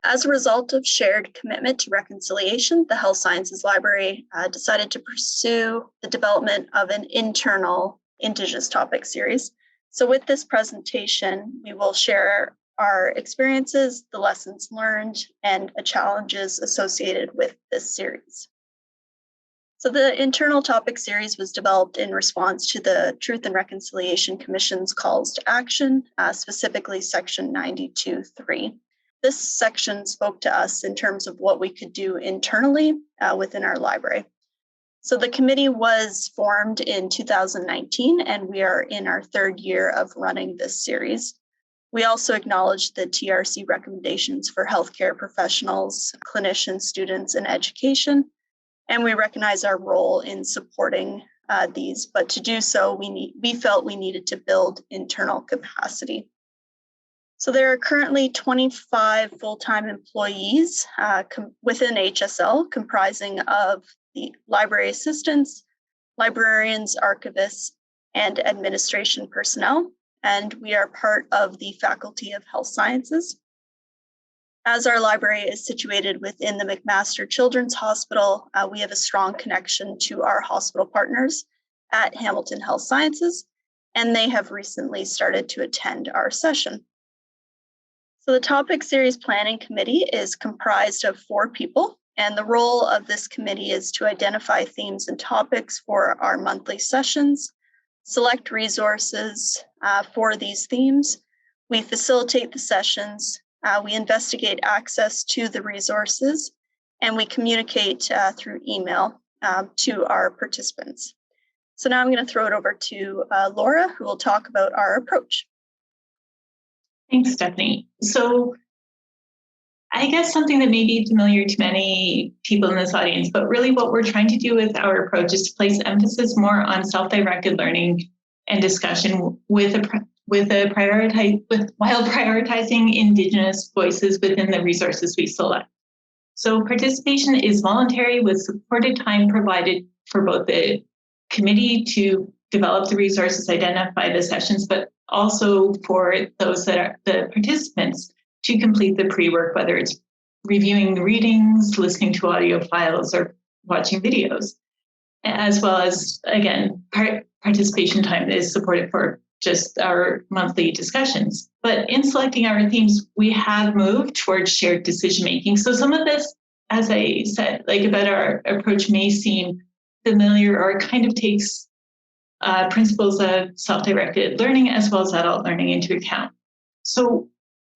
As a result of shared commitment to reconciliation, the Health Sciences Library decided to pursue the development of an internal Indigenous topic series. So with this presentation, we will share our experiences, the lessons learned, and the challenges associated with this series. So the internal topic series was developed in response to the Truth and Reconciliation Commission's calls to action, specifically Section 92.3. This section spoke to us in terms of what we could do internally within our library. So the committee was formed in 2019, and we are in our third year of running this series. We also acknowledge the TRC recommendations for healthcare professionals, clinicians, students, and education, and we recognize our role in supporting these. But to do so, we felt we needed to build internal capacity. So there are currently 25 full-time employees within HSL, comprising of the library assistants, librarians, archivists, and administration personnel. And we are part of the Faculty of Health Sciences. As our library is situated within the McMaster Children's Hospital, we have a strong connection to our hospital partners at Hamilton Health Sciences, and they have recently started to attend our session. So the topic series planning committee is comprised of 4 people, and the role of this committee is to identify themes and topics for our monthly sessions, select resources for these themes. We facilitate the sessions, we investigate access to the resources, and we communicate through email to our participants. So now I'm going to throw it over to Laura, who will talk about our approach. Thanks, Stephanie. So I guess something that may be familiar to many people in this audience, but really what we're trying to do with our approach is to place emphasis more on self-directed learning and discussion while prioritizing Indigenous voices within the resources we select. So participation is voluntary with supported time provided for both the committee to develop the resources, identify the sessions, but also for those that are the participants to complete the pre-work, whether it's reviewing the readings, listening to audio files, or watching videos, as well as, again, participation time is supported for just our monthly discussions. But in selecting our themes, we have moved towards shared decision-making. So some of this, as I said, like about our approach may seem familiar or kind of takes principles of self-directed learning as well as adult learning into account. So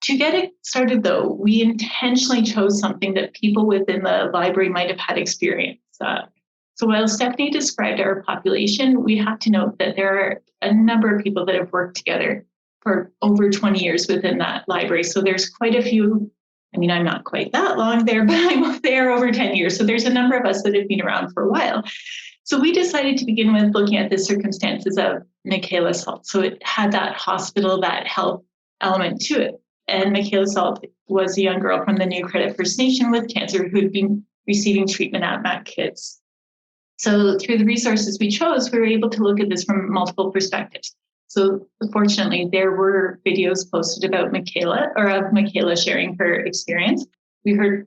to get it started, though, we intentionally chose something that people within the library might have had experience. So while Stephanie described our population, we have to note that there are a number of people that have worked together for over 20 years within that library. So there's quite a few. I mean, I'm not quite that long there, but I'm there over 10 years. So there's a number of us that have been around for a while. So we decided to begin with looking at the circumstances of Michaela Salt. So it had that hospital, that health element to it. And Michaela Salt was a young girl from the New Credit First Nation with cancer who had been receiving treatment at MacKids. So through the resources we chose, we were able to look at this from multiple perspectives. So fortunately, there were videos posted about Michaela, or of Michaela sharing her experience. We had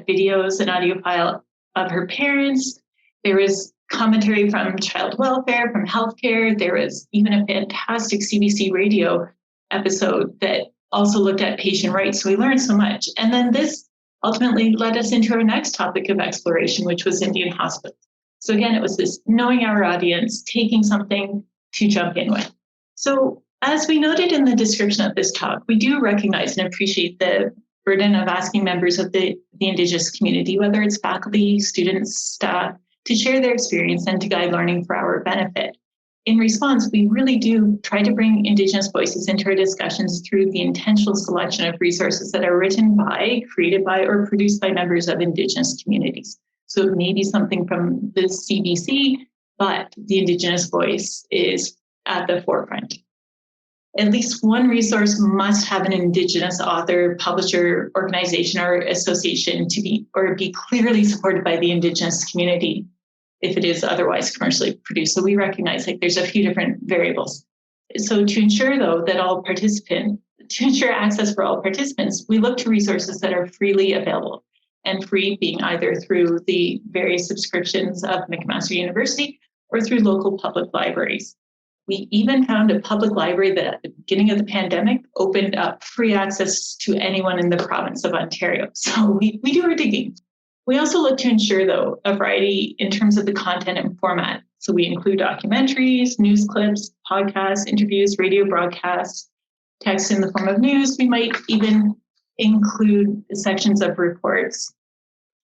videos and audio file of her parents. There was commentary from child welfare, from healthcare. There was even a fantastic CBC radio episode that also looked at patient rights. So we learned so much. And then this ultimately led us into our next topic of exploration, which was Indian hospitals. So again, it was this knowing our audience, taking something to jump in with. So as we noted in the description of this talk, we do recognize and appreciate the burden of asking members of the Indigenous community, whether it's faculty, students, staff, to share their experience and to guide learning for our benefit. In response, we really do try to bring Indigenous voices into our discussions through the intentional selection of resources that are written by, created by, or produced by members of Indigenous communities. So it may be something from the CBC, but the Indigenous voice is at the forefront. At least one resource must have an Indigenous author, publisher, organization, or association to be clearly supported by the Indigenous community if it is otherwise commercially produced. So we recognize there's a few different variables. So to ensure, though, that all participants to ensure access for all participants, we look to resources that are freely available, and free being either through the various subscriptions of McMaster University or through local public libraries. We even found a public library that at the beginning of the pandemic opened up free access to anyone in the province of Ontario. So we do our digging. We also look to ensure, though, a variety in terms of the content and format. So we include documentaries, news clips, podcasts, interviews, radio broadcasts, text in the form of news. We might even include sections of reports,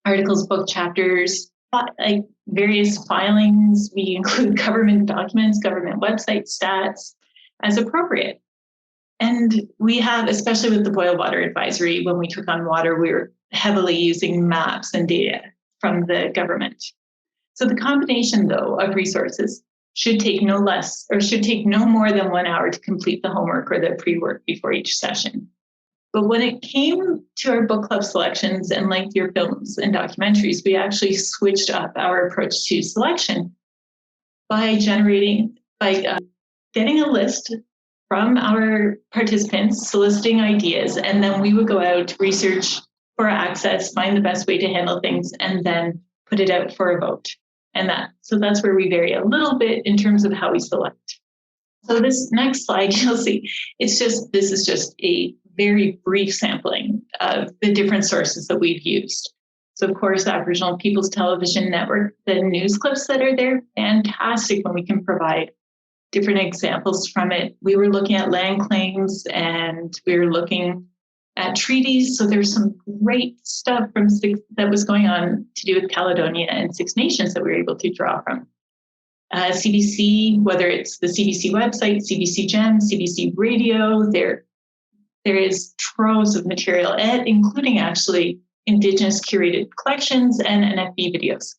articles, book chapters, like various filings. We include government documents, government website stats as appropriate. And we have, especially with the boil water advisory, when we took on water, we were heavily using maps and data from the government. So the combination, though, of resources should take no more than 1 hour to complete the homework or the pre-work before each session. But when it came to our book club selections and lengthier films and documentaries, we actually switched up our approach to selection by getting a list from our participants, soliciting ideas, and then we would go out, research for access, find the best way to handle things, and then put it out for a vote. So that's where we vary a little bit in terms of how we select. So this next slide, you'll see, this is just a very brief sampling of the different sources that we've used. So of course, Aboriginal People's Television Network, the news clips that are there, fantastic when we can provide different examples from it. We were looking at land claims and we were looking at treaties. So there's some great stuff that was going on to do with Caledonia and Six Nations that we were able to draw from. CBC, whether it's the CBC website, CBC Gem, CBC Radio, there is troves of material, including actually Indigenous curated collections and NFB videos.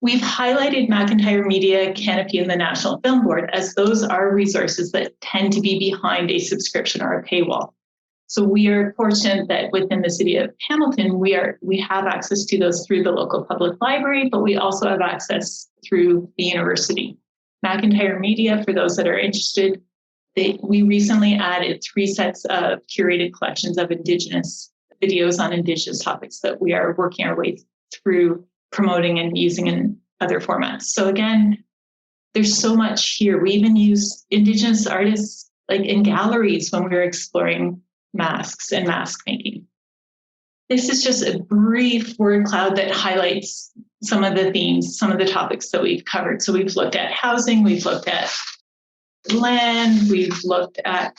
We've highlighted McIntyre Media, Canopy, and the National Film Board as those are resources that tend to be behind a subscription or a paywall. So we are fortunate that within the city of Hamilton, we have access to those through the local public library, but we also have access through the university. McIntyre Media, for those that are interested, we recently added 3 sets of curated collections of Indigenous videos on Indigenous topics that we are working our way through promoting and using in other formats. So again, there's so much here. We even use Indigenous artists like in galleries when we were exploring masks and mask making. This is just a brief word cloud that highlights some of the themes, some of the topics that we've covered. So we've looked at housing, we've looked at land, we've looked at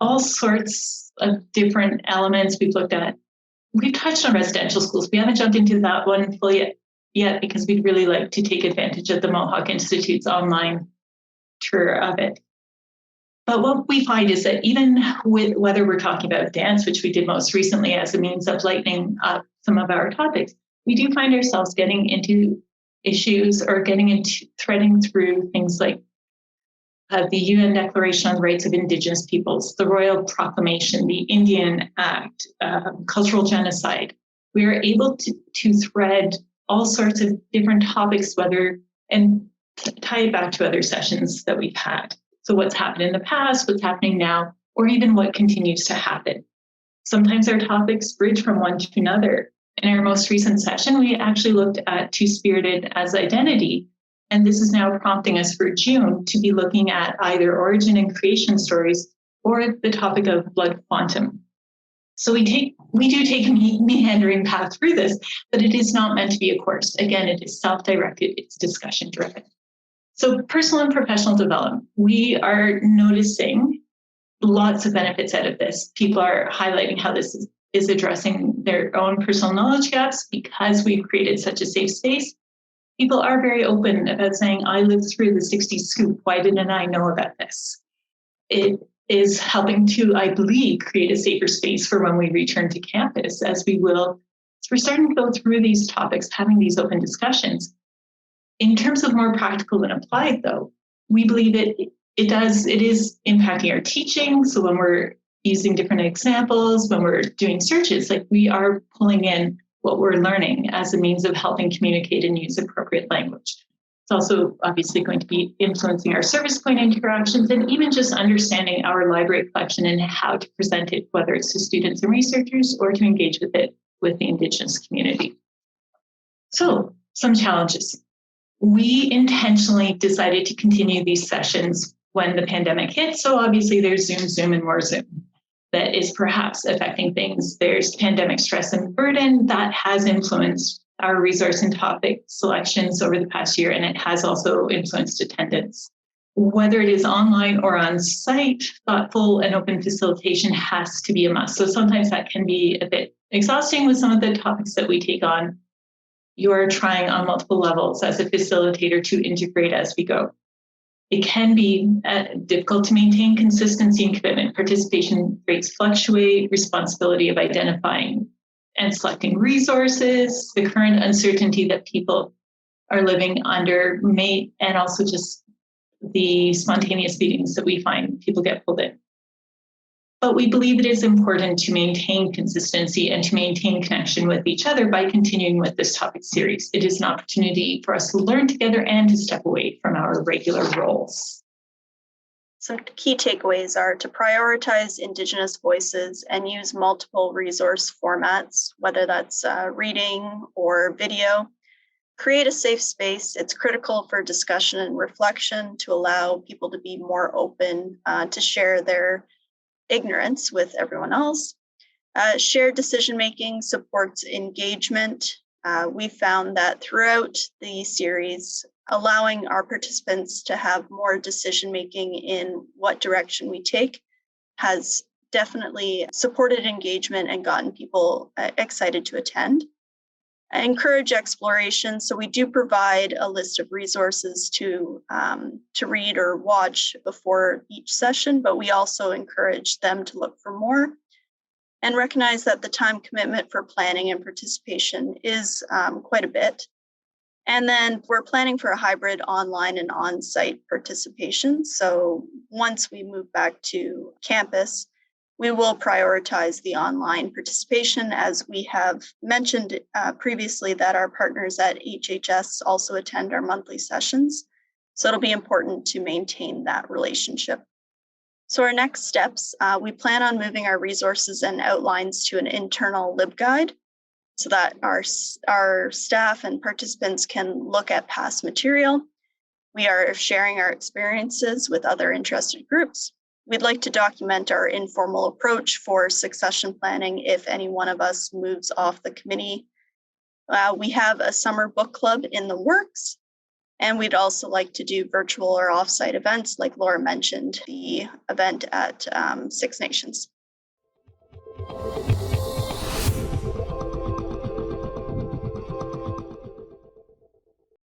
all sorts of different elements. We've touched on residential schools. We haven't jumped into that one fully yet because we'd really like to take advantage of the Mohawk Institute's online tour of it. But what we find is that even with whether we're talking about dance, which we did most recently as a means of lightening up some of our topics, we do find ourselves getting into issues or threading through things like the UN Declaration on the Rights of Indigenous Peoples, the Royal Proclamation, the Indian Act, cultural genocide. We are able to thread all sorts of different topics, and tie it back to other sessions that we've had. So what's happened in the past, what's happening now, or even what continues to happen. Sometimes our topics bridge from one to another. In our most recent session, we actually looked at Two-Spirited as identity, and this is now prompting us for June to be looking at either origin and creation stories or the topic of blood quantum. So we do take a meandering path through this, but it is not meant to be a course. Again, it is self-directed, it's discussion driven. So personal and professional development, we are noticing lots of benefits out of this. People are highlighting how this is addressing their own personal knowledge gaps because we've created such a safe space. People are very open about saying, I lived through the 60s scoop. Why didn't I know about this? It is helping to, I believe, create a safer space for when we return to campus, as we will. So we're starting to go through these topics, having these open discussions. In terms of more practical and applied, though, we believe it is impacting our teaching. So when we're using different examples, when we're doing searches, like we are pulling in what we're learning as a means of helping communicate and use appropriate language. It's also obviously going to be influencing our service point interactions and even just understanding our library collection and how to present it, whether it's to students and researchers or to engage with it with the Indigenous community. So, some challenges. We intentionally decided to continue these sessions when the pandemic hit. So obviously there's Zoom, and more Zoom that is perhaps affecting things. There's pandemic stress and burden that has influenced our resource and topic selections over the past year, and it has also influenced attendance. Whether it is online or on site, thoughtful and open facilitation has to be a must. So sometimes that can be a bit exhausting with some of the topics that we take on. You are trying on multiple levels as a facilitator to integrate as we go. It can be difficult to maintain consistency and commitment. Participation rates fluctuate, responsibility of identifying and selecting resources, the current uncertainty that people are living under may, and also just the spontaneous meetings that we find people get pulled in. But we believe it is important to maintain consistency and to maintain connection with each other by continuing with this topic series. It is an opportunity for us to learn together and to step away from our regular roles. Some key takeaways are to prioritize Indigenous voices and use multiple resource formats, whether that's reading or video. Create a safe space. It's critical for discussion and reflection to allow people to be more open to share their ignorance with everyone else. Shared decision-making supports engagement. We found that throughout the series, allowing our participants to have more decision-making in what direction we take has definitely supported engagement and gotten people excited to attend. Encourage exploration. So we do provide a list of resources to read or watch before each session, but we also encourage them to look for more and recognize that the time commitment for planning and participation is quite a bit. And then we're planning for a hybrid online and on-site participation. So once we move back to campus, we will prioritize the online participation, as we have mentioned previously that our partners at HHS also attend our monthly sessions. So it'll be important to maintain that relationship. So our next steps, we plan on moving our resources and outlines to an internal LibGuide so that our staff and participants can look at past material. We are sharing our experiences with other interested groups. We'd like to document our informal approach for succession planning if any one of us moves off the committee. We have a summer book club in the works, and we'd also like to do virtual or offsite events, like Laura mentioned, the event at Six Nations.